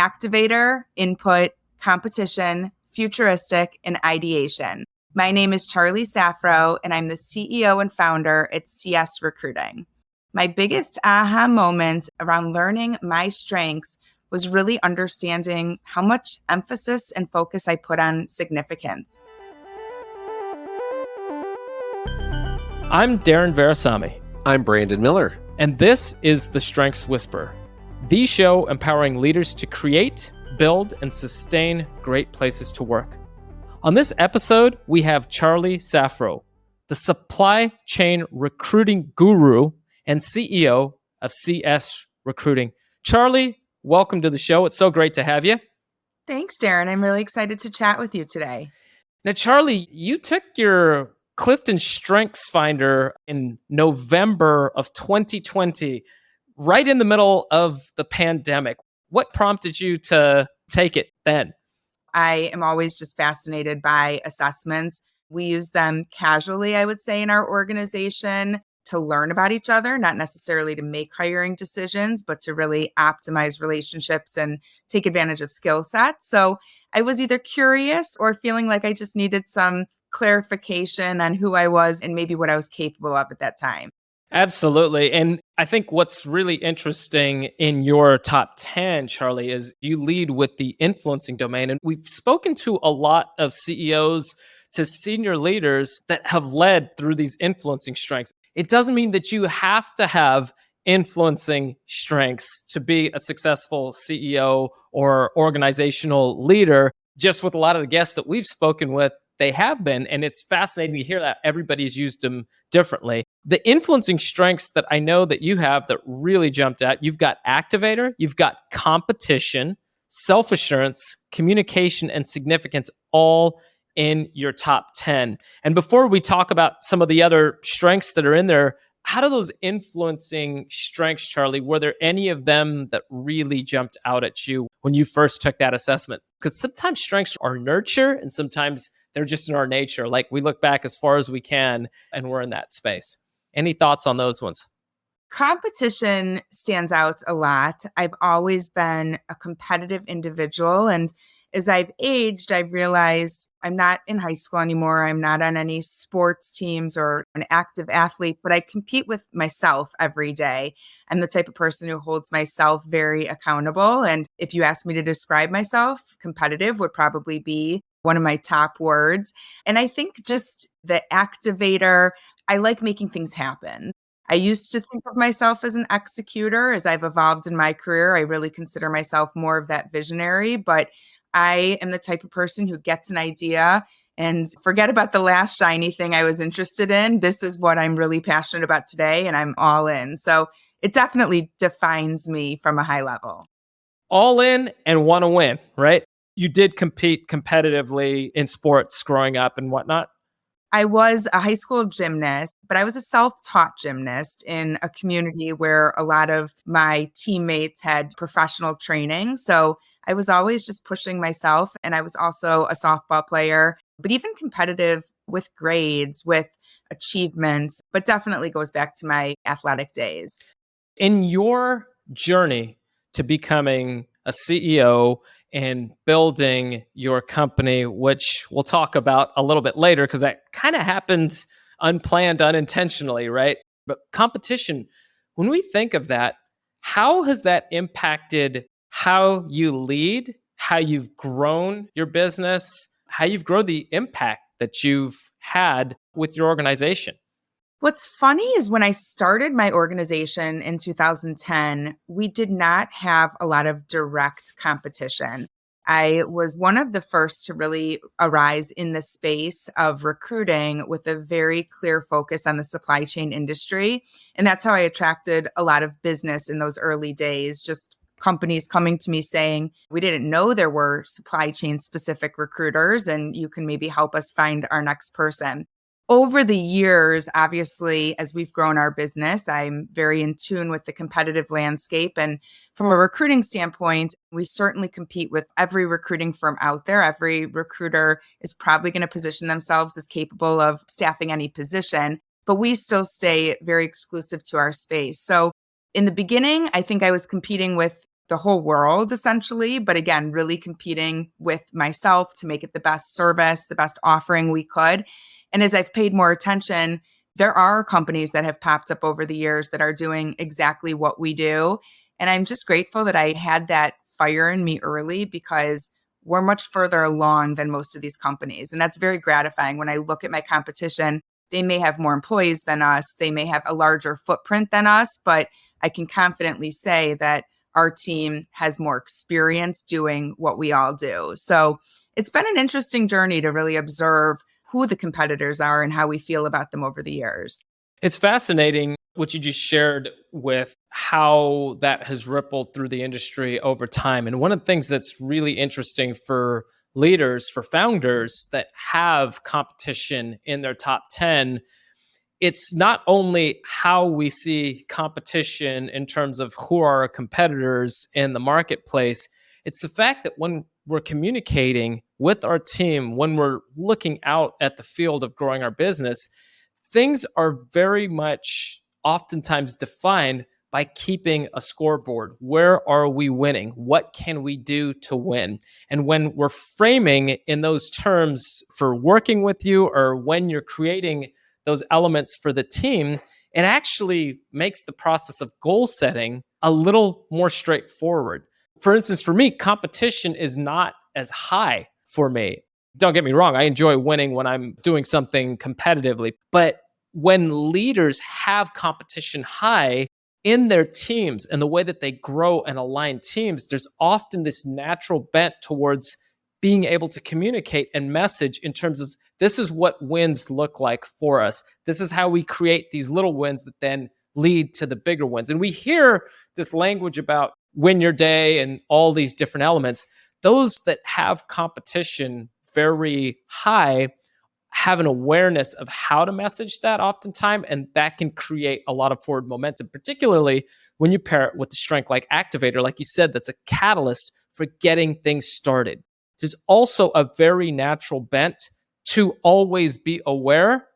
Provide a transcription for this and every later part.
activator, input, competition, futuristic, and ideation. My name is Charlie Saffro, and I'm the CEO and founder at CS Recruiting. My biggest aha moment around learning my strengths was really understanding how much emphasis and focus I put on significance. I'm Darren Verisami. I'm Brandon Miller. And this is The Strengths Whisper, the show empowering leaders to create, build, and sustain great places to work. On this episode, we have Charlie Saffro, the supply chain recruiting guru and CEO of CS Recruiting. Charlie, welcome to the show. It's so great to have you. Thanks, Darren. I'm really excited to chat with you today. Now, Charlie, you took your Clifton Strengths Finder in November of 2020, right in the middle of the pandemic. What prompted you to take it then? I am always just fascinated by assessments. We use them casually, I would say, in our organization to learn about each other, not necessarily to make hiring decisions, but to really optimize relationships and take advantage of skill sets. So I was either curious or feeling like I just needed some clarification on who I was and maybe what I was capable of at that time. Absolutely. And I think what's really interesting in your top 10, Charlie, is you lead with the influencing domain. And we've spoken to a lot of CEOs, to senior leaders that have led through these influencing strengths. It doesn't mean that you have to have influencing strengths to be a successful CEO or organizational leader. Just with a lot of the guests that we've spoken with, they have been, and it's fascinating to hear that everybody's used them differently. The influencing strengths that I know that you have that really jumped out, you've got activator, you've got competition, self-assurance, communication, and significance, all in your top 10. And before we talk about some of the other strengths that are in there, how do those influencing strengths, Charlie, were there any of them that really jumped out at you when you first took that assessment? Because sometimes strengths are nurture and sometimes they're just in our nature. Like we look back as far as we can and we're in that space. Any thoughts on those ones? Competition stands out a lot. I've always been a competitive individual. And as I've aged, I've realized I'm not in high school anymore. I'm not on any sports teams or an active athlete, but I compete with myself every day. I'm the type of person who holds myself very accountable. And if you ask me to describe myself, competitive would probably be one of my top words. And I think just the activator, I like making things happen. I used to think of myself as an executor. As I've evolved in my career, I really consider myself more of that visionary, but I am the type of person who gets an idea and forget about the last shiny thing I was interested in. This is what I'm really passionate about today, and I'm all in. So it definitely defines me from a high level. All in and want to win, right? You did compete competitively in sports growing up and whatnot. I was a high school gymnast, but I was a self-taught gymnast in a community where a lot of my teammates had professional training. So I was always just pushing myself. And I was also a softball player, but even competitive with grades, with achievements, but definitely goes back to my athletic days. In your journey to becoming a CEO and building your company, which we'll talk about a little bit later, because that kind of happened unplanned, unintentionally, right? But competition, when we think of that, how has that impacted how you lead, how you've grown your business, how you've grown the impact that you've had with your organization? What's funny is when I started my organization in 2010, we did not have a lot of direct competition. I was one of the first to really arise in the space of recruiting with a very clear focus on the supply chain industry. And that's how I attracted a lot of business in those early days, just companies coming to me saying, we didn't know there were supply chain specific recruiters and you can maybe help us find our next person. Over the years, obviously, as we've grown our business, I'm very in tune with the competitive landscape. And from a recruiting standpoint, we certainly compete with every recruiting firm out there. Every recruiter is probably going to position themselves as capable of staffing any position, but we still stay very exclusive to our space. So in the beginning, I think I was competing with the whole world essentially. But again, really competing with myself to make it the best service, the best offering we could. And as I've paid more attention, there are companies that have popped up over the years that are doing exactly what we do. And I'm just grateful that I had that fire in me early, because we're much further along than most of these companies. And that's very gratifying. When I look at my competition, they may have more employees than us, they may have a larger footprint than us, but I can confidently say that our team has more experience doing what we all do. So it's been an interesting journey to really observe who the competitors are and how we feel about them over the years. It's fascinating what you just shared with how that has rippled through the industry over time. And one of the things that's really interesting for leaders, for founders that have competition in their top 10, it's not only how we see competition in terms of who are our competitors in the marketplace, it's the fact that when we're communicating with our team, when we're looking out at the field of growing our business, things are very much oftentimes defined by keeping a scoreboard. Where are we winning? What can we do to win? And when we're framing in those terms for working with you, or when you're creating those elements for the team, it actually makes the process of goal setting a little more straightforward. For instance, for me, competition is not as high for me. Don't get me wrong, I enjoy winning when I'm doing something competitively. But when leaders have competition high in their teams and the way that they grow and align teams, there's often this natural bent towards being able to communicate and message in terms of, this is what wins look like for us. This is how we create these little wins that then lead to the bigger wins. And we hear this language about win your day and all these different elements. Those that have competition very high have an awareness of how to message that oftentimes, and that can create a lot of forward momentum, particularly when you pair it with the strength like activator, like you said, that's a catalyst for getting things started. There's also a very natural bent to always be aware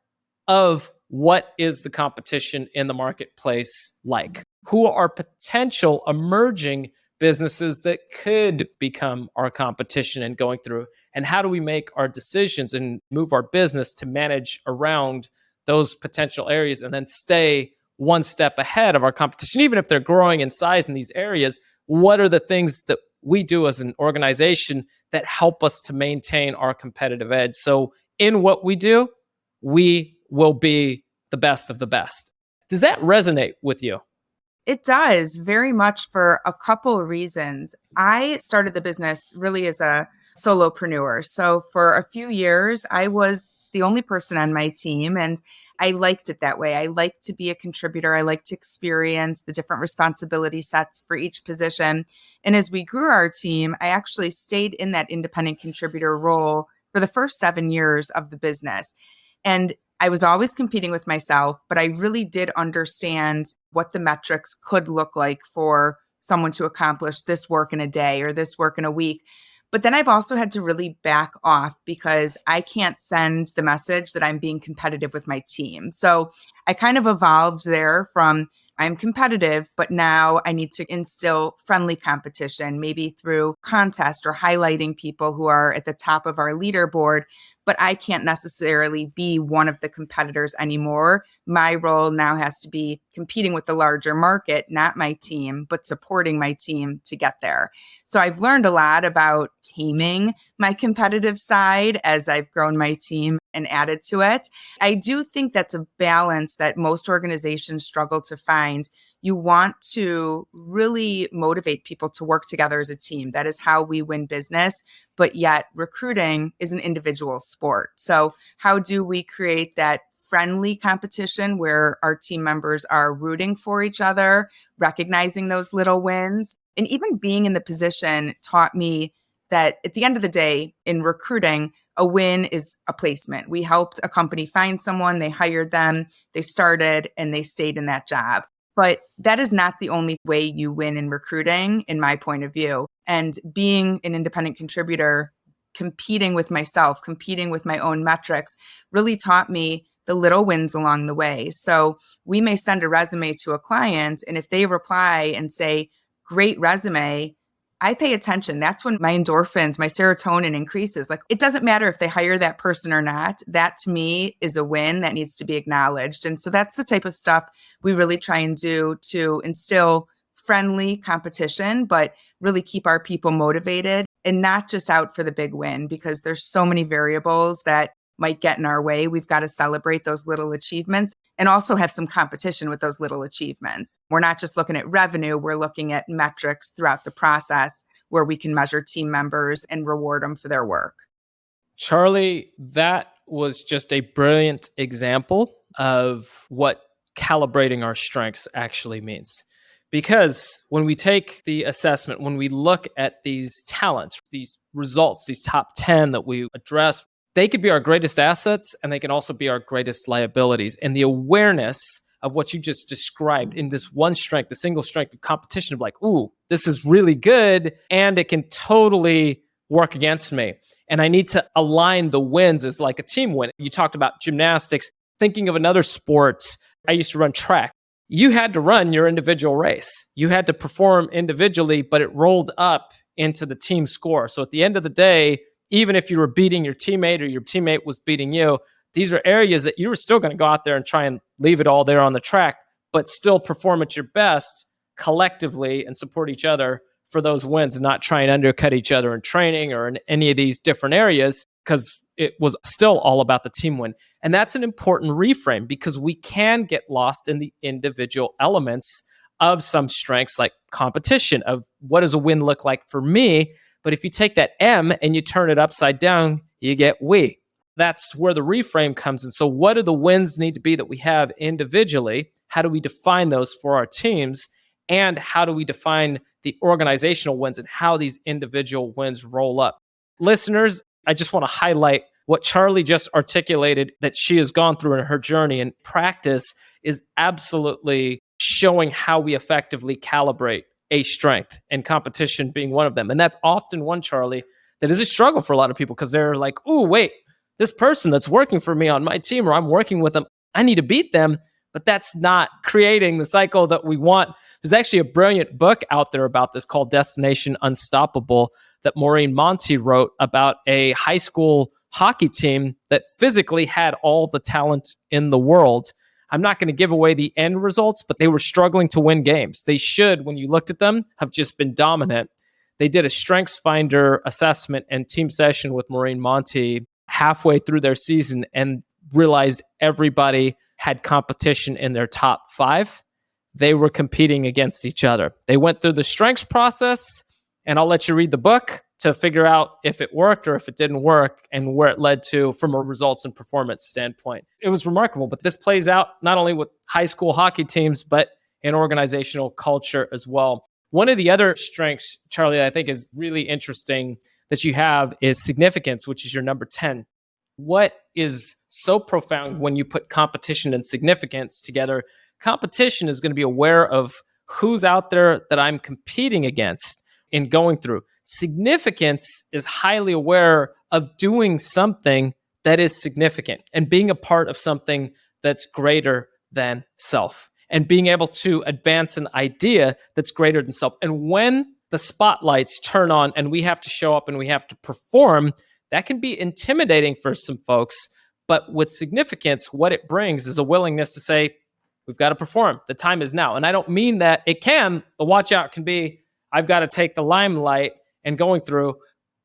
of what is the competition in the marketplace like. Who are potential emerging businesses that could become our competition and going through? And how do we make our decisions and move our business to manage around those potential areas and then stay one step ahead of our competition, even if they're growing in size in these areas? What are the things that we do as an organization that help us to maintain our competitive edge? So in what we do, we will be the best of the best. Does that resonate with you? It does, very much, for a couple of reasons. I started the business really as a solopreneur. So for a few years, I was the only person on my team, and I liked it that way. I liked to be a contributor. I liked to experience the different responsibility sets for each position. And as we grew our team, I actually stayed in that independent contributor role for the first 7 years of the business. And I was always competing with myself, but I really did understand what the metrics could look like for someone to accomplish this work in a day or this work in a week. But then I've also had to really back off, because I can't send the message that I'm being competitive with my team. So I kind of evolved there from, I'm competitive, but now I need to instill friendly competition, maybe through contest or highlighting people who are at the top of our leaderboard. But I can't necessarily be one of the competitors anymore. My role now has to be competing with the larger market, not my team, but supporting my team to get there. So I've learned a lot about taming my competitive side as I've grown my team and added to it. I do think that's a balance that most organizations struggle to find. You want to really motivate people to work together as a team. That is how we win business. But yet recruiting is an individual sport. So how do we create that friendly competition where our team members are rooting for each other, recognizing those little wins? And even being in the position taught me that at the end of the day, in recruiting, a win is a placement. We helped a company find someone, they hired them, they started, and they stayed in that job. But that is not the only way you win in recruiting, in my point of view. And being an independent contributor, competing with myself, competing with my own metrics, really taught me the little wins along the way. So we may send a resume to a client, and if they reply and say, great resume, I pay attention. That's when my endorphins, my serotonin increases. Like, it doesn't matter if they hire that person or not. That to me is a win that needs to be acknowledged. And so that's the type of stuff we really try and do to instill friendly competition, but really keep our people motivated and not just out for the big win, because there's so many variables that might get in our way. We've got to celebrate those little achievements and also have some competition with those little achievements. We're not just looking at revenue, we're looking at metrics throughout the process where we can measure team members and reward them for their work. Charlie, that was just a brilliant example of what calibrating our strengths actually means. Because when we take the assessment, when we look at these talents, these results, these top 10 that we address, they could be our greatest assets and they can also be our greatest liabilities. And the awareness of what you just described in this one strength, the single strength of competition of like, ooh, this is really good and it can totally work against me. And I need to align the wins as like a team win. You talked about gymnastics, thinking of another sport. I used to run track. You had to run your individual race. You had to perform individually, but it rolled up into the team score. So at the end of the day, even if you were beating your teammate or your teammate was beating you, these are areas that you were still going to go out there and try and leave it all there on the track, but still perform at your best collectively and support each other for those wins and not try and undercut each other in training or in any of these different areas, because it was still all about the team win. And that's an important reframe, because we can get lost in the individual elements of some strengths like competition, of what does a win look like for me? But if you take that M and you turn it upside down, you get we. That's where the reframe comes in. So what do the wins need to be that we have individually? How do we define those for our teams? And how do we define the organizational wins and how these individual wins roll up? Listeners, I just want to highlight what Charlie just articulated that she has gone through in her journey, and practice is absolutely showing how we effectively calibrate a strength, and competition being one of them. And that's often one, Charlie, that is a struggle for a lot of people, because they're like, oh, wait, this person that's working for me on my team, or I'm working with them, I need to beat them. But that's not creating the cycle that we want. There's actually a brilliant book out there about this called Destination Unstoppable that Maureen Monty wrote about a high school hockey team that physically had all the talent in the world. I'm not going to give away the end results, but they were struggling to win games. They should, when you looked at them, have just been dominant. They did a Strengths Finder assessment and team session with Maureen Monty halfway through their season and realized everybody had competition in their top 5. They were competing against each other. They went through the strengths process, and I'll let you read the book to figure out if it worked or if it didn't work and where it led to from a results and performance standpoint. It was remarkable, but this plays out not only with high school hockey teams, but in organizational culture as well. One of the other strengths, Charlie, I think is really interesting that you have is significance, which is your number 10. What is so profound when you put competition and significance together? Competition is going to be aware of who's out there that I'm competing against in going through. Significance is highly aware of doing something that is significant and being a part of something that's greater than self and being able to advance an idea that's greater than self. And when the spotlights turn on and we have to show up and we have to perform, that can be intimidating for some folks. But with significance, what it brings is a willingness to say, we've got to perform. The time is now. And I don't mean that it can. The watch out can be, I've got to take the limelight and going through,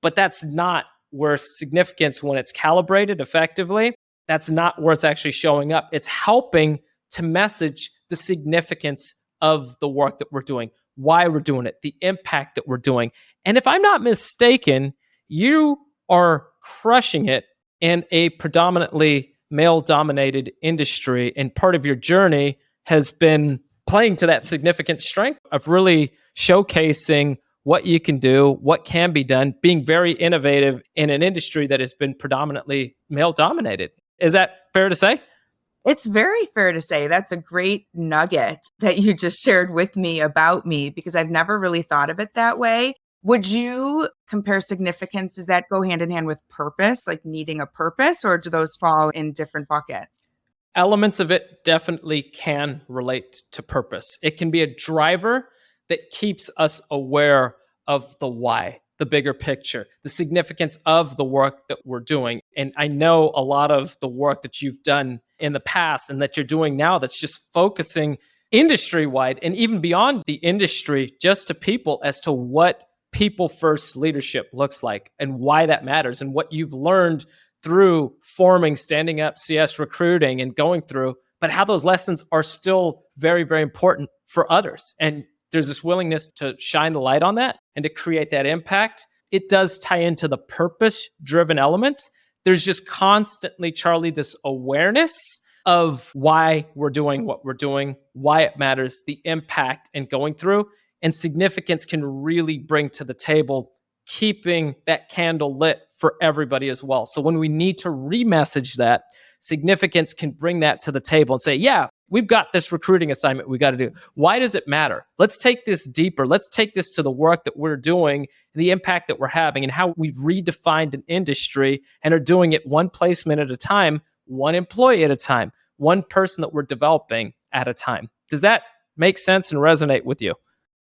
but that's not where significance, when it's calibrated effectively, that's not where it's actually showing up. It's helping to message the significance of the work that we're doing, why we're doing it, the impact that we're doing. And if I'm not mistaken, you are crushing it in a predominantly male-dominated industry, and part of your journey has been playing to that significant strength of really showcasing what you can do, what can be done, being very innovative in an industry that has been predominantly male-dominated. Is that fair to say? It's very fair to say. That's a great nugget that you just shared with me about me, because I've never really thought of it that way. Would you compare significance? Does that go hand in hand with purpose, like needing a purpose, or do those fall in different buckets? Elements of it definitely can relate to purpose. It can be a driver that keeps us aware of the why, the bigger picture, the significance of the work that we're doing. And I know a lot of the work that you've done in the past and that you're doing now that's just focusing industry wide and even beyond the industry, just to people as to what people first leadership looks like and why that matters and what you've learned through forming, standing up CS recruiting and going through, but how those lessons are still very, very important for others. And there's this willingness to shine the light on that and to create that impact. It does tie into the purpose-driven elements. There's just constantly, Charlie, this awareness of why we're doing what we're doing, why it matters, the impact and going through, and significance can really bring to the table, keeping that candle lit for everybody as well. So when we need to remessage that, significance can bring that to the table and say, yeah, we've got this recruiting assignment we got to do. Why does it matter? Let's take this deeper. Let's take this to the work that we're doing, the impact that we're having, and how we've redefined an industry and are doing it one placement at a time, one employee at a time, one person that we're developing at a time. Does that make sense and resonate with you?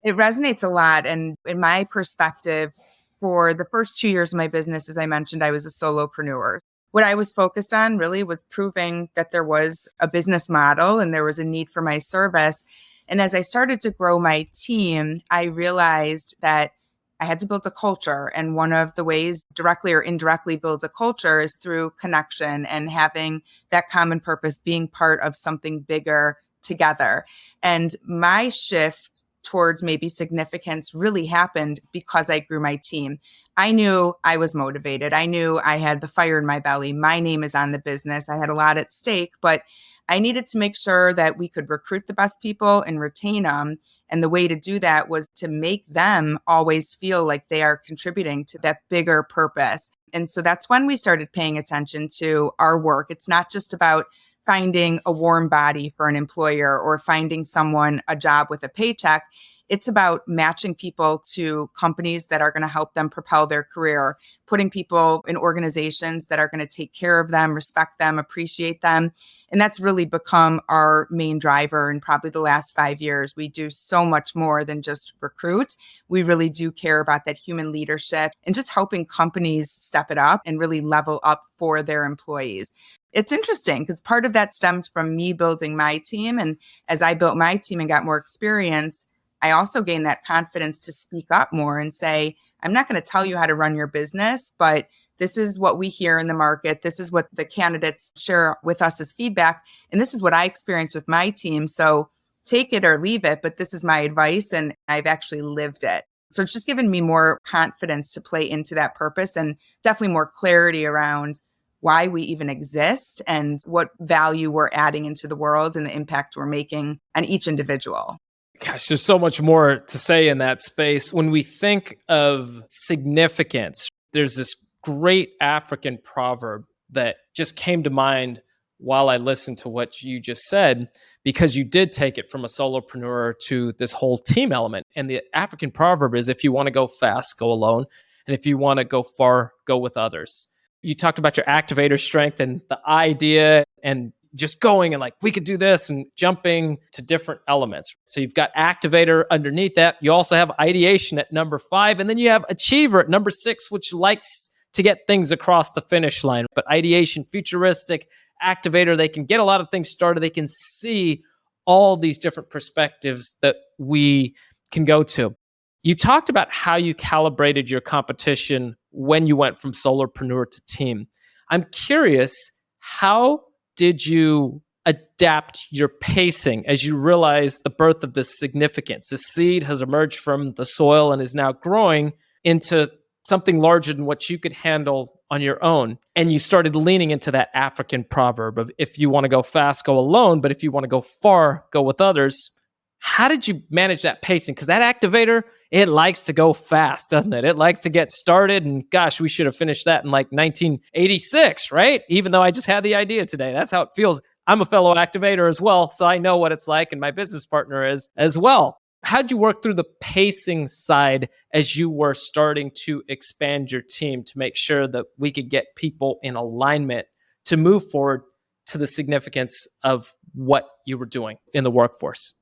It resonates a lot. And in my perspective, for the first 2 years of my business, as I mentioned, I was a solopreneur. What I was focused on really was proving that there was a business model and there was a need for my service. And as I started to grow my team, I realized that I had to build a culture. And one of the ways directly or indirectly builds a culture is through connection and having that common purpose, being part of something bigger together. And my shift towards maybe significance really happened because I grew my team. I knew I was motivated. I knew I had the fire in my belly. My name is on the business. I had a lot at stake, but I needed to make sure that we could recruit the best people and retain them. And the way to do that was to make them always feel like they are contributing to that bigger purpose. And so that's when we started paying attention to our work. It's not just about finding a warm body for an employer or finding someone a job with a paycheck. It's about matching people to companies that are going to help them propel their career, putting people in organizations that are going to take care of them, respect them, appreciate them. And that's really become our main driver in probably the last 5 years. We do so much more than just recruit. We really do care about that human leadership and just helping companies step it up and really level up for their employees. It's interesting because part of that stems from me building my team. And as I built my team and got more experience, I also gained that confidence to speak up more and say, I'm not going to tell you how to run your business, but this is what we hear in the market. This is what the candidates share with us as feedback. And this is what I experienced with my team. So take it or leave it, but this is my advice and I've actually lived it. So it's just given me more confidence to play into that purpose and definitely more clarity around why we even exist and what value we're adding into the world and the impact we're making on each individual. Gosh, there's so much more to say in that space. When we think of significance, there's this great African proverb that just came to mind while I listened to what you just said, because you did take it from a solopreneur to this whole team element. And the African proverb is, if you want to go fast, go alone. And if you want to go far, go with others. You talked about your activator strength and the idea and just going and like, we could do this and jumping to different elements. So you've got activator underneath that. You also have ideation at number 5. And then you have achiever at number 6, which likes to get things across the finish line. But ideation, futuristic, activator, they can get a lot of things started. They can see all these different perspectives that we can go to. You talked about how you calibrated your competition when you went from solopreneur to team. I'm curious, how did you adapt your pacing as you realize the birth of this significance? The seed has emerged from the soil and is now growing into something larger than what you could handle on your own. And you started leaning into that African proverb of, if you want to go fast, go alone, but if you want to go far, go with others. How did you manage that pacing? Because that activator, it likes to go fast, doesn't it? It likes to get started. And gosh, we should have finished that in like 1986, right? Even though I just had the idea today. That's how it feels. I'm a fellow activator as well, so I know what it's like, and my business partner is as well. How'd you work through the pacing side as you were starting to expand your team to make sure that we could get people in alignment to move forward to the significance of what you were doing in the workforce?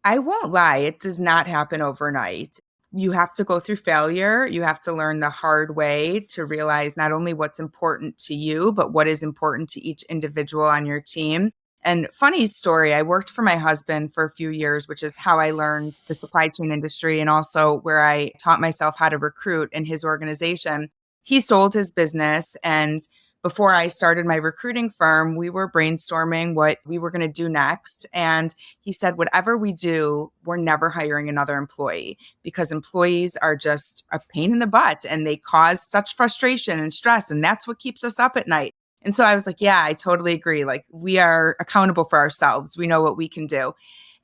I won't lie, it does not happen overnight. You have to go through failure. You have to learn the hard way to realize not only what's important to you, but what is important to each individual on your team. And funny story, I worked for my husband for a few years, which is how I learned the supply chain industry and also where I taught myself how to recruit in his organization. He sold his business, and before I started my recruiting firm, we were brainstorming what we were going to do next. And he said, whatever we do, we're never hiring another employee because employees are just a pain in the butt and they cause such frustration and stress. And that's what keeps us up at night. And so I was like, yeah, I totally agree. Like, we are accountable for ourselves. We know what we can do.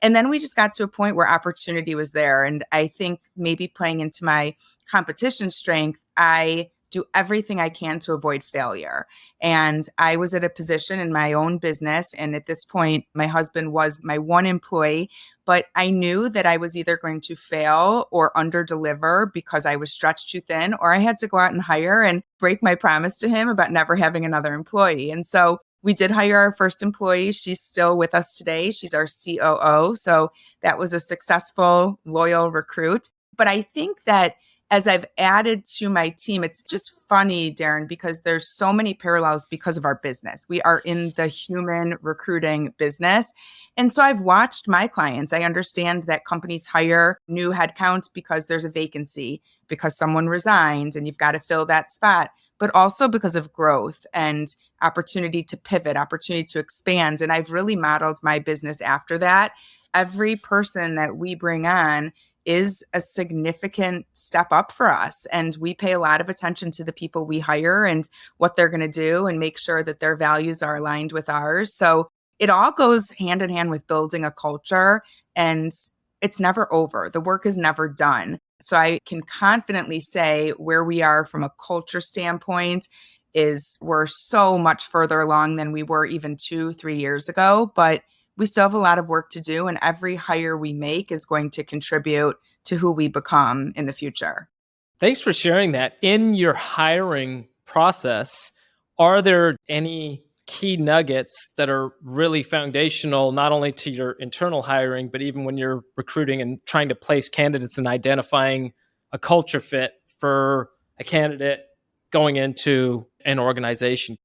And then we just got to a point where opportunity was there. And I think maybe playing into my competition strength, I do everything I can to avoid failure. And I was at a position in my own business. And at this point, my husband was my one employee, but I knew that I was either going to fail or underdeliver because I was stretched too thin, or I had to go out and hire and break my promise to him about never having another employee. And so we did hire our first employee. She's still with us today. She's our COO. So that was a successful, loyal recruit. But I think that as I've added to my team, it's just funny, Darren, because there's so many parallels because of our business. We are in the human recruiting business. And so I've watched my clients. I understand that companies hire new headcounts because there's a vacancy, because someone resigned and you've got to fill that spot, but also because of growth and opportunity to pivot, opportunity to expand. And I've really modeled my business after that. Every person that we bring on is a significant step up for us. And we pay a lot of attention to the people we hire and what they're going to do and make sure that their values are aligned with ours. So it all goes hand in hand with building a culture, and it's never over. The work is never done. So I can confidently say where we are from a culture standpoint is we're so much further along than we were even 2-3 years ago, but we still have a lot of work to do, and every hire we make is going to contribute to who we become in the future. Thanks for sharing that. In your hiring process, are there any key nuggets that are really foundational, not only to your internal hiring, but even when you're recruiting and trying to place candidates and identifying a culture fit for a candidate going into an organization?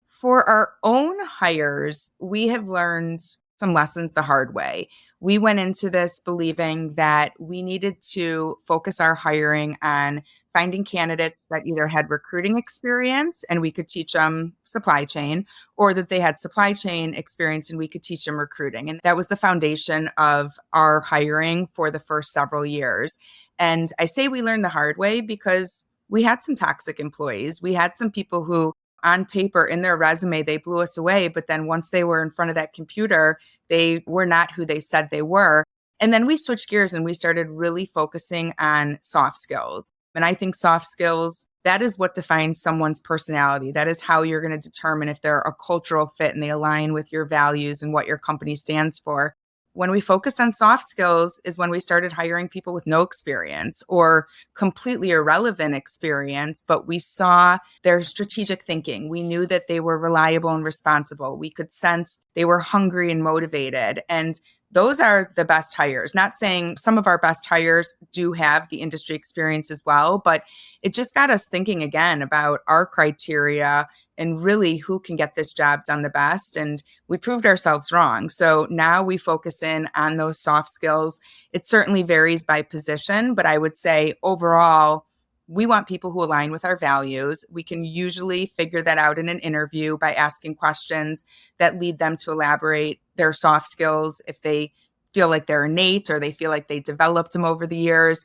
For our own hires, we have learned some lessons the hard way. We went into this believing that we needed to focus our hiring on finding candidates that either had recruiting experience and we could teach them supply chain, or that they had supply chain experience and we could teach them recruiting. And that was the foundation of our hiring for the first several years. And I say we learned the hard way because we had some toxic employees. We had some people who on paper in their resume, they blew us away. But then once they were in front of that computer, they were not who they said they were. And then we switched gears and we started really focusing on soft skills. And I think soft skills, that is what defines someone's personality. That is how you're going to determine if they're a cultural fit and they align with your values and what your company stands for. When we focused on soft skills is when we started hiring people with no experience or completely irrelevant experience, but we saw their strategic thinking. We knew that they were reliable and responsible. We could sense they were hungry and motivated. And those are the best hires. Not saying some of our best hires do have the industry experience as well, but it just got us thinking again about our criteria and really who can get this job done the best. And we proved ourselves wrong. So now we focus in on those soft skills. It certainly varies by position, but I would say overall, we want people who align with our values. We can usually figure that out in an interview by asking questions that lead them to elaborate their soft skills if they feel like they're innate or they feel like they developed them over the years.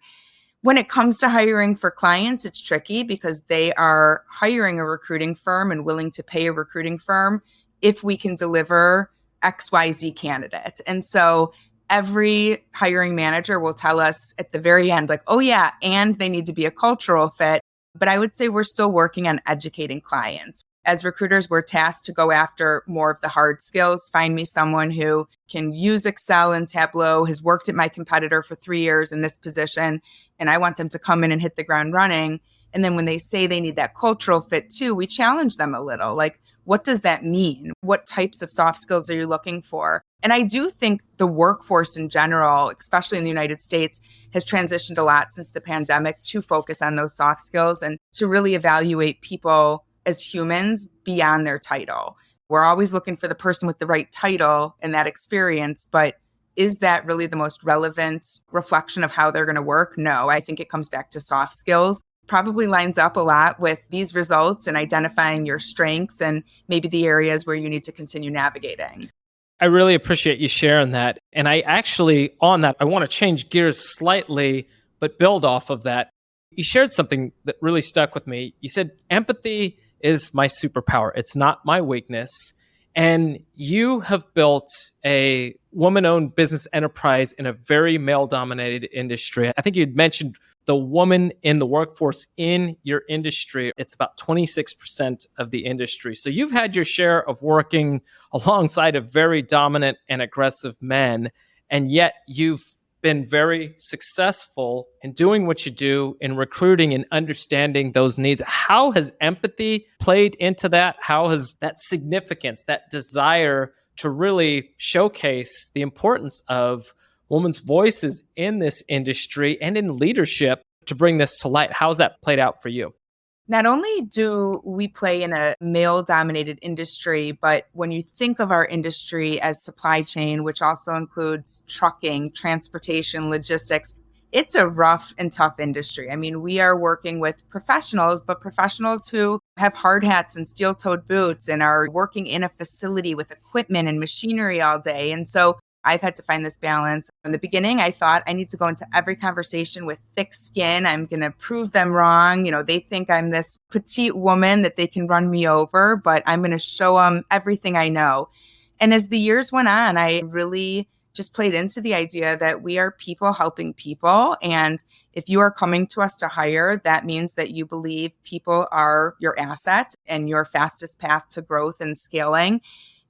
When it comes to hiring for clients, it's tricky because they are hiring a recruiting firm and willing to pay a recruiting firm if we can deliver XYZ candidate. And so every hiring manager will tell us at the very end, like, oh yeah, and they need to be a cultural fit. But I would say we're still working on educating clients. As recruiters, we're tasked to go after more of the hard skills. Find me someone who can use Excel and Tableau, has worked at my competitor for 3 years in this position, and I want them to come in and hit the ground running. And then when they say they need that cultural fit too, we challenge them a little. Like, what does that mean? What types of soft skills are you looking for? And I do think the workforce in general, especially in the United States, has transitioned a lot since the pandemic to focus on those soft skills and to really evaluate people as humans beyond their title. We're always looking for the person with the right title and that experience, but is that really the most relevant reflection of how they're going to work? No, I think it comes back to soft skills. Probably lines up a lot with these results and identifying your strengths and maybe the areas where you need to continue navigating. I really appreciate you sharing that. And I actually, on that, I want to change gears slightly, but build off of that. You shared something that really stuck with me. You said, empathy is my superpower. It's not my weakness. And you have built a woman-owned business enterprise in a very male-dominated industry. I think you'd mentioned the woman in the workforce in your industry. It's about 26% of the industry. So you've had your share of working alongside of very dominant and aggressive men, and yet you've been very successful in doing what you do in recruiting and understanding those needs. How has empathy played into that? How has that significance, that desire to really showcase the importance of women's voices in this industry and in leadership to bring this to light? How's that played out for you? Not only do we play in a male-dominated industry, but when you think of our industry as supply chain, which also includes trucking, transportation, logistics, it's a rough and tough industry. I mean, we are working with professionals, but professionals who have hard hats and steel-toed boots and are working in a facility with equipment and machinery all day. And so I've had to find this balance. In the beginning, I thought I need to go into every conversation with thick skin. I'm going to prove them wrong. You know, they think I'm this petite woman that they can run me over, but I'm going to show them everything I know. And as the years went on, I really just played into the idea that we are people helping people. And if you are coming to us to hire, that means that you believe people are your asset and your fastest path to growth and scaling.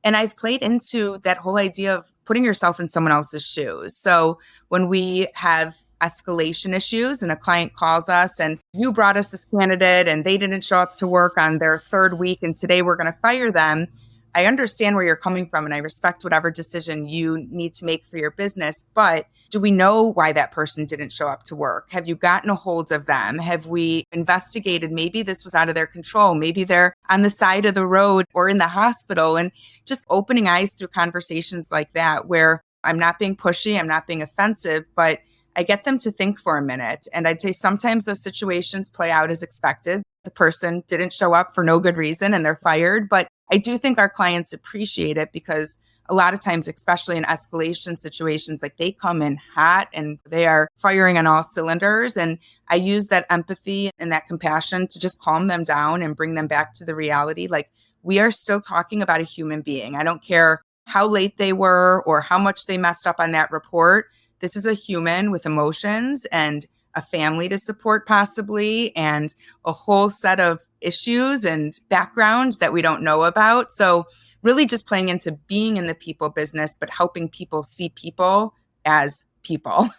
And I've played into that whole idea of putting yourself in someone else's shoes. So when we have escalation issues and a client calls us and you brought us this candidate and they didn't show up to work on their third week and today we're going to fire them, I understand where you're coming from and I respect whatever decision you need to make for your business. But do we know why that person didn't show up to work? Have you gotten a hold of them? Have we investigated? Maybe this was out of their control. Maybe they're on the side of the road or in the hospital, and just opening eyes through conversations like that, where I'm not being pushy, I'm not being offensive, but I get them to think for a minute. And I'd say sometimes those situations play out as expected. The person didn't show up for no good reason and they're fired. But I do think our clients appreciate it because a lot of times, especially in escalation situations, like they come in hot and they are firing on all cylinders. And I use that empathy and that compassion to just calm them down and bring them back to the reality. Like, we are still talking about a human being. I don't care how late they were or how much they messed up on that report. This is a human with emotions and a family to support possibly, and a whole set of issues and background that we don't know about. So really just playing into being in the people business, but helping people see people as people.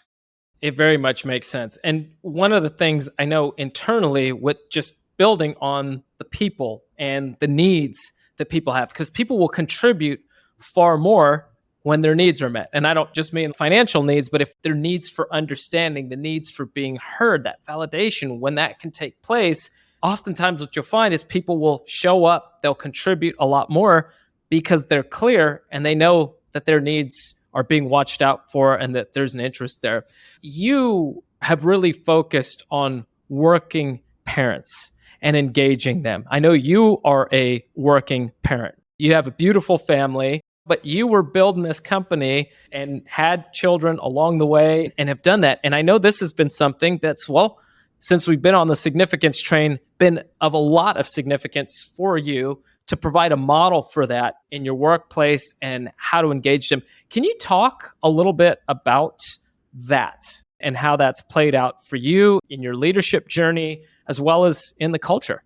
It very much makes sense. And one of the things I know internally with just building on the people and the needs that people have, because people will contribute far more when their needs are met. And I don't just mean financial needs, but if their needs for understanding, the needs for being heard, that validation, when that can take place, oftentimes what you'll find is people will show up, they'll contribute a lot more because they're clear and they know that their needs are being watched out for and that there's an interest there. You have really focused on working parents and engaging them. I know you are a working parent. You have a beautiful family, but you were building this company and had children along the way and have done that. And I know this has been something that's, well, since we've been on the significance train, been of a lot of significance for you to provide a model for that in your workplace and how to engage them. Can you talk a little bit about that and how that's played out for you in your leadership journey as well as in the culture?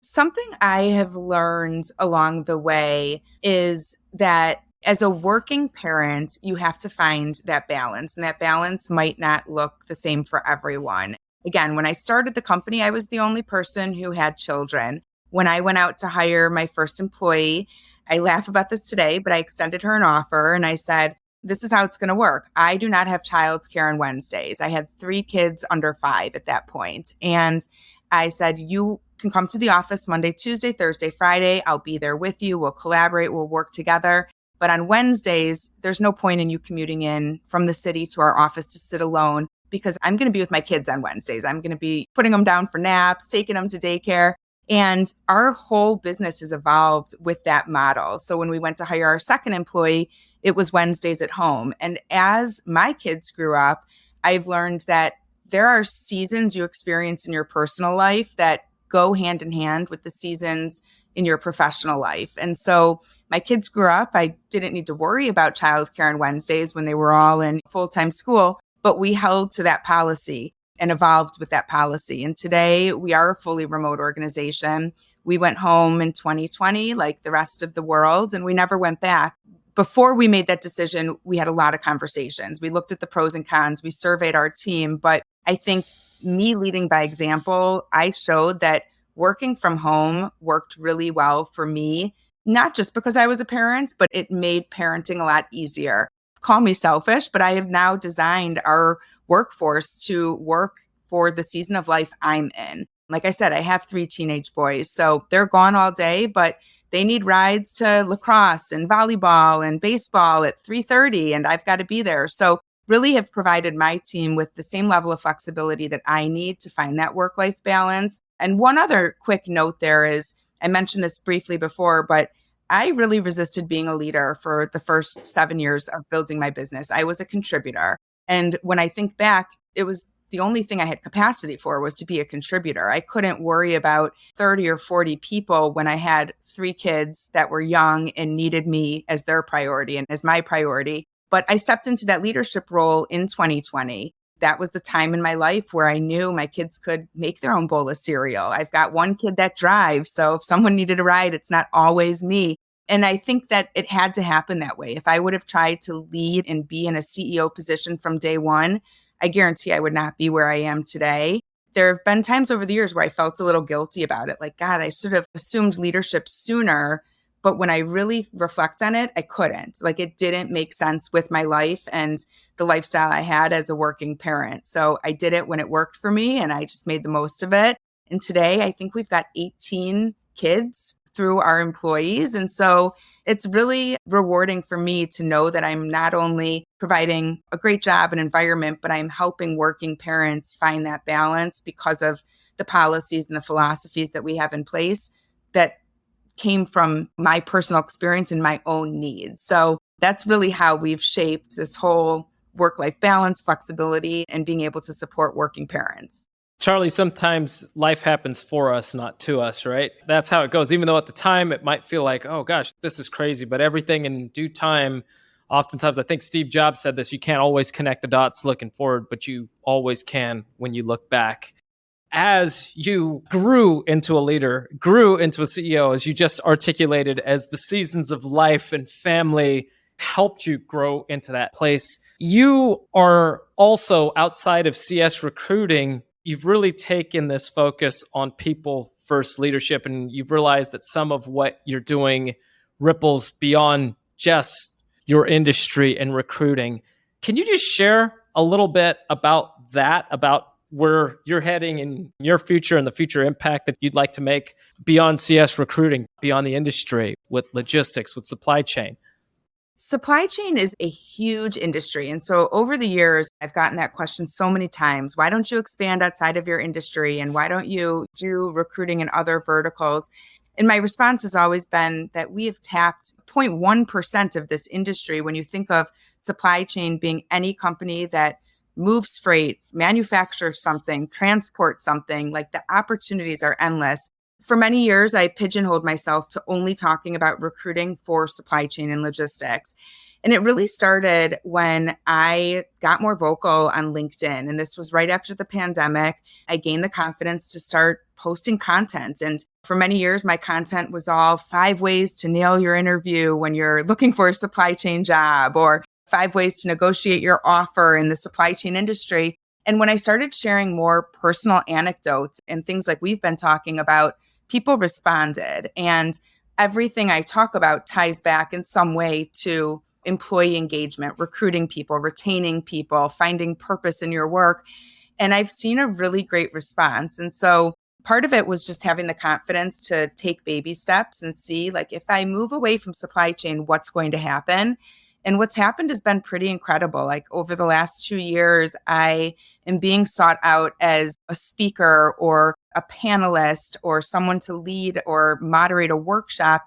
Something I have learned along the way is that as a working parent, you have to find that balance, and that balance might not look the same for everyone. Again, when I started the company, I was the only person who had children. When I went out to hire my first employee, I laugh about this today, but I extended her an offer and I said, this is how it's going to work. I do not have childcare on Wednesdays. I had 3 kids under 5 at that point. And I said, you can come to the office Monday, Tuesday, Thursday, Friday. I'll be there with you. We'll collaborate. We'll work together. But on Wednesdays, there's no point in you commuting in from the city to our office to sit alone because I'm going to be with my kids on Wednesdays. I'm going to be putting them down for naps, taking them to daycare. And our whole business has evolved with that model. So when we went to hire our second employee, it was Wednesdays at home. And as my kids grew up, I've learned that there are seasons you experience in your personal life that go hand in hand with the seasons in your professional life. And so my kids grew up. I didn't need to worry about childcare on Wednesdays when they were all in full-time school, but we held to that policy and evolved with that policy. And today we are a fully remote organization. We went home in 2020, like the rest of the world, and we never went back. Before we made that decision, we had a lot of conversations. We looked at the pros and cons. We surveyed our team. But I think me leading by example, I showed that working from home worked really well for me, not just because I was a parent, but it made parenting a lot easier. Call me selfish, but I have now designed our workforce to work for the season of life I'm in. Like I said, I have 3 teenage boys, so they're gone all day, but they need rides to lacrosse and volleyball and baseball at 3:30, and I've got to be there. So really have provided my team with the same level of flexibility that I need to find that work-life balance. And one other quick note there is, I mentioned this briefly before, but I really resisted being a leader for the first 7 years of building my business. I was a contributor. And when I think back, it was the only thing I had capacity for was to be a contributor. I couldn't worry about 30 or 40 people when I had 3 kids that were young and needed me as their priority and as my priority. But I stepped into that leadership role in 2020. That was the time in my life where I knew my kids could make their own bowl of cereal. I've got 1 kid that drives, so if someone needed a ride, it's not always me. And I think that it had to happen that way. If I would have tried to lead and be in a CEO position from day one, I guarantee I would not be where I am today. There have been times over the years where I felt a little guilty about it. Like, God, I sort of assumed leadership sooner. But when I really reflect on it, I couldn't. Like, it didn't make sense with my life and the lifestyle I had as a working parent. So I did it when it worked for me and I just made the most of it. And today I think we've got 18 kids through our employees. And so it's really rewarding for me to know that I'm not only providing a great job and environment, but I'm helping working parents find that balance because of the policies and the philosophies that we have in place that came from my personal experience and my own needs. So that's really how we've shaped this whole work-life balance, flexibility, and being able to support working parents. Charlie, sometimes life happens for us, not to us, right? That's how it goes. Even though at the time it might feel like, oh gosh, this is crazy, but everything in due time, oftentimes, I think Steve Jobs said this, you can't always connect the dots looking forward, but you always can when you look back. As you grew into a leader, grew into a CEO, as you just articulated, as the seasons of life and family helped you grow into that place, you are also outside of CS recruiting. You've really taken this focus on people first leadership, and you've realized that some of what you're doing ripples beyond just your industry and recruiting. Can you just share a little bit about that, about where you're heading in your future and the future impact that you'd like to make beyond CS recruiting, beyond the industry, with logistics, with supply chain? Supply chain is a huge industry. And so over the years, I've gotten that question so many times. Why don't you expand outside of your industry? And why don't you do recruiting in other verticals? And my response has always been that we have tapped 0.1% of this industry. When you think of supply chain being any company that moves freight, manufactures something, transports something, like the opportunities are endless. For many years, I pigeonholed myself to only talking about recruiting for supply chain and logistics. And it really started when I got more vocal on LinkedIn. And this was right after the pandemic. I gained the confidence to start posting content. And for many years, my content was all 5 ways to nail your interview when you're looking for a supply chain job, or 5 ways to negotiate your offer in the supply chain industry. And when I started sharing more personal anecdotes and things like we've been talking about, people responded. And everything I talk about ties back in some way to employee engagement, recruiting people, retaining people, finding purpose in your work. And I've seen a really great response. And so part of it was just having the confidence to take baby steps and see, like, if I move away from supply chain, what's going to happen? And what's happened has been pretty incredible. Like over the last 2 years, I am being sought out as a speaker or a panelist or someone to lead or moderate a workshop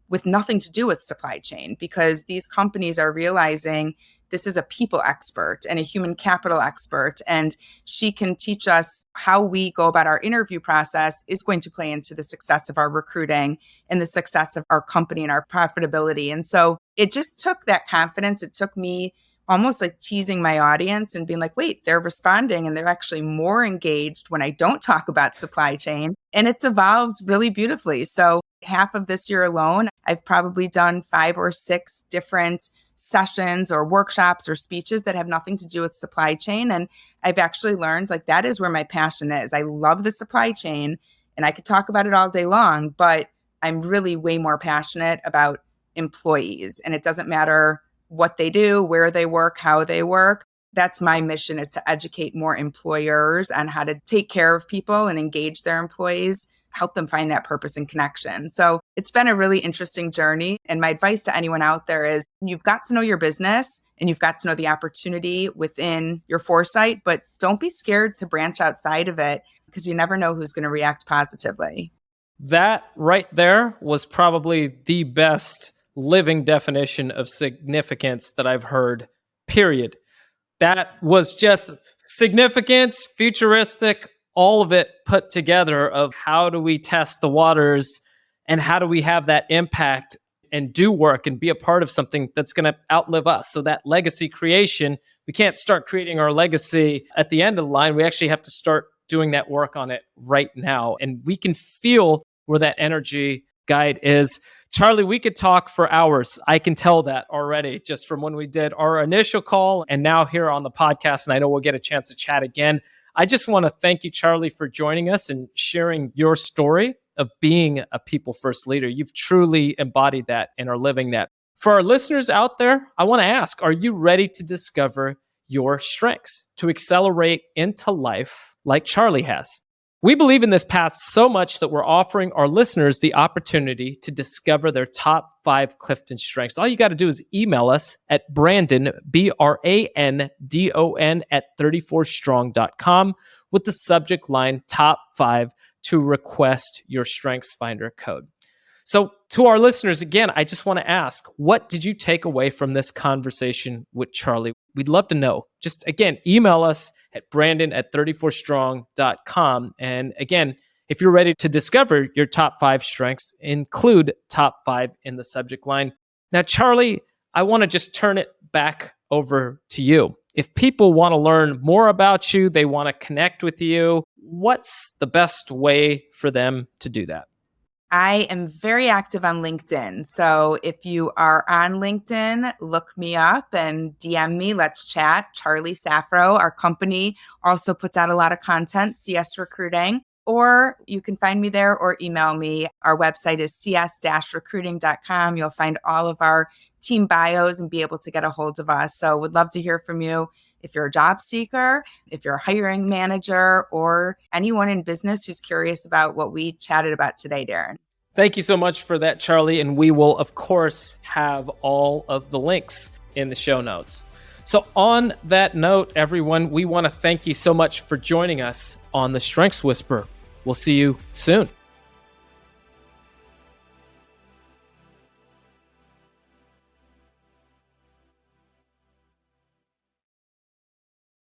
with nothing to do with supply chain, because these companies are realizing this is a people expert and a human capital expert, and she can teach us how we go about our interview process is going to play into the success of our recruiting and the success of our company and our profitability. And so it just took that confidence. It took me almost like teasing my audience and being like, wait, they're responding and they're actually more engaged when I don't talk about supply chain. And it's evolved really beautifully. So half of this year alone, I've probably done 5 or 6 different sessions or workshops or speeches that have nothing to do with supply chain. And I've actually learned like that is where my passion is. I love the supply chain and I could talk about it all day long, but I'm really way more passionate about employees. And it doesn't matter what they do, where they work, how they work. That's my mission, is to educate more employers on how to take care of people and engage their employees, help them find that purpose and connection. So it's been a really interesting journey. And my advice to anyone out there is you've got to know your business and you've got to know the opportunity within your foresight, but don't be scared to branch outside of it, because you never know who's going to react positively. That right there was probably the best living definition of significance that I've heard, period. That was just significance, futuristic, all of it put together of how do we test the waters and how do we have that impact and do work and be a part of something that's going to outlive us. So that legacy creation, we can't start creating our legacy at the end of the line. We actually have to start doing that work on it right now. And we can feel where that energy guide is. Charlie, we could talk for hours. I can tell that already just from when we did our initial call and now here on the podcast. And I know we'll get a chance to chat again. I just want to thank you, Charlie, for joining us and sharing your story of being a people first leader. You've truly embodied that and are living that. For our listeners out there, I want to ask, are you ready to discover your strengths, to accelerate into life like Charlie has? We believe in this path so much that we're offering our listeners the opportunity to discover their top 5 Clifton strengths. All you got to do is email us at Brandon, BRANDON at 34strong.com with the subject line top 5 to request your Strengths Finder code. So to our listeners, again, I just want to ask, what did you take away from this conversation with Charlie? We'd love to know. Just again, email us at Brandon at 34strong.com. And again, if you're ready to discover your top 5 strengths, include top 5 in the subject line. Now, Charlie, I want to just turn it back over to you. If people want to learn more about you, they want to connect with you, what's the best way for them to do that? I am very active on LinkedIn. So if you are on LinkedIn, look me up and DM me. Let's chat. Charlie Saffro, our company, also puts out a lot of content, CS Recruiting. Or you can find me there or email me. Our website is cs-recruiting.com. You'll find all of our team bios and be able to get a hold of us. So would love to hear from you. If you're a job seeker, if you're a hiring manager, or anyone in business who's curious about what we chatted about today, Darren. Thank you so much for that, Charlie. And we will, of course, have all of the links in the show notes. So on that note, everyone, we want to thank you so much for joining us on the Strengths Whisper. We'll see you soon.